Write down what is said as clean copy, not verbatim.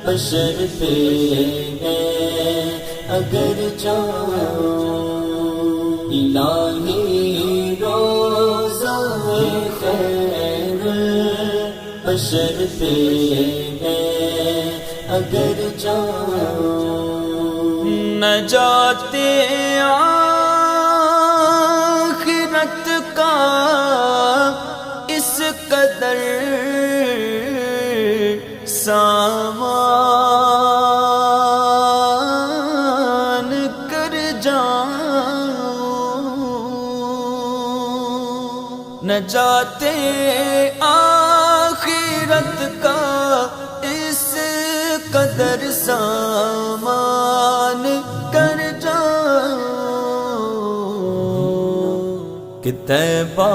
بشر پہ ہے اگر چاہوں، الہی روضہ خیر بشر پہ ہے اگر چاہوں، نجات آخرت کا اس قدر سامان کر جاؤں، نجات آخرت کا اس قدر سامان کر جاؤں کہ طیبہ